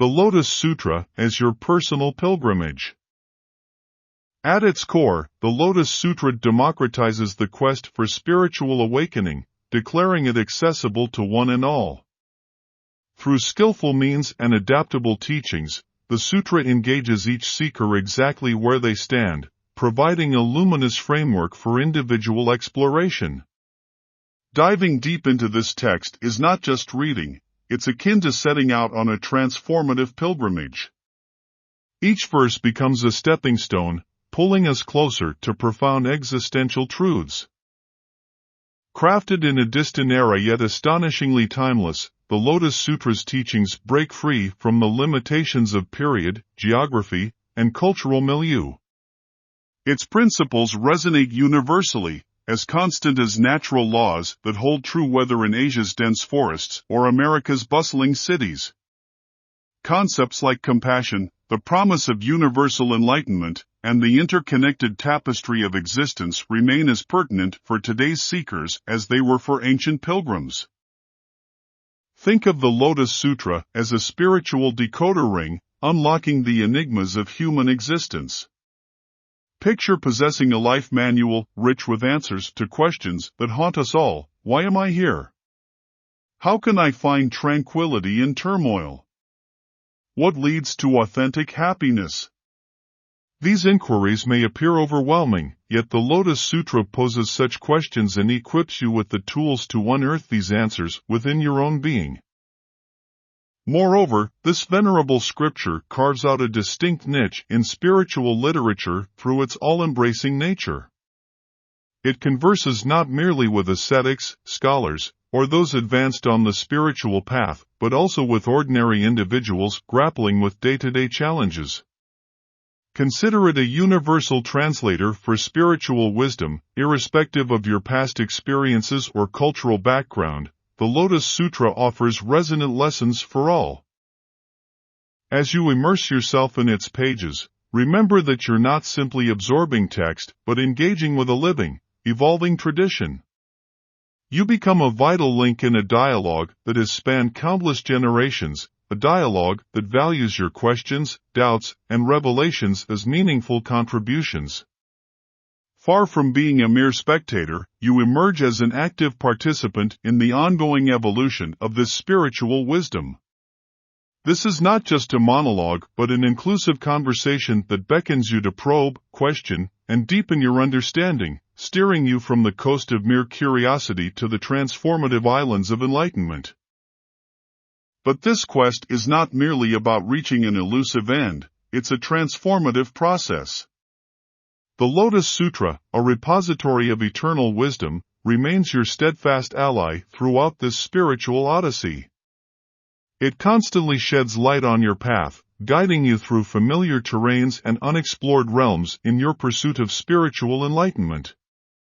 The Lotus Sutra as your personal pilgrimage. At its core, the Lotus Sutra democratizes the quest for spiritual awakening, declaring it accessible to one and all. Through skillful means and adaptable teachings, the sutra engages each seeker exactly where they stand, providing a luminous framework for individual exploration. Diving deep into this text is not just reading, it's akin to setting out on a transformative pilgrimage. Each verse becomes a stepping stone, pulling us closer to profound existential truths. Crafted in a distant era yet astonishingly timeless, the Lotus Sutra's teachings break free from the limitations of period, geography, and cultural milieu. Its principles resonate universally, as constant as natural laws that hold true whether in Asia's dense forests or America's bustling cities. Concepts like compassion, the promise of universal enlightenment, and the interconnected tapestry of existence remain as pertinent for today's seekers as they were for ancient pilgrims. Think of the Lotus Sutra as a spiritual decoder ring, unlocking the enigmas of human existence. Picture possessing a life manual rich with answers to questions that haunt us all. Why am I here? How can I find tranquility in turmoil? What leads to authentic happiness? These inquiries may appear overwhelming, yet the Lotus Sutra poses such questions and equips you with the tools to unearth these answers within your own being. Moreover, this venerable scripture carves out a distinct niche in spiritual literature through its all-embracing nature. It converses not merely with ascetics, scholars, or those advanced on the spiritual path, but also with ordinary individuals grappling with day-to-day challenges. Consider it a universal translator for spiritual wisdom, irrespective of your past experiences or cultural background. The Lotus Sutra offers resonant lessons for all. As you immerse yourself in its pages, remember that you're not simply absorbing text, but engaging with a living, evolving tradition. You become a vital link in a dialogue that has spanned countless generations, a dialogue that values your questions, doubts, and revelations as meaningful contributions. Far from being a mere spectator, you emerge as an active participant in the ongoing evolution of this spiritual wisdom. This is not just a monologue, but an inclusive conversation that beckons you to probe, question, and deepen your understanding, steering you from the coast of mere curiosity to the transformative islands of enlightenment. But this quest is not merely about reaching an elusive end, it's a transformative process. The Lotus Sutra, a repository of eternal wisdom, remains your steadfast ally throughout this spiritual odyssey. It constantly sheds light on your path, guiding you through familiar terrains and unexplored realms in your pursuit of spiritual enlightenment.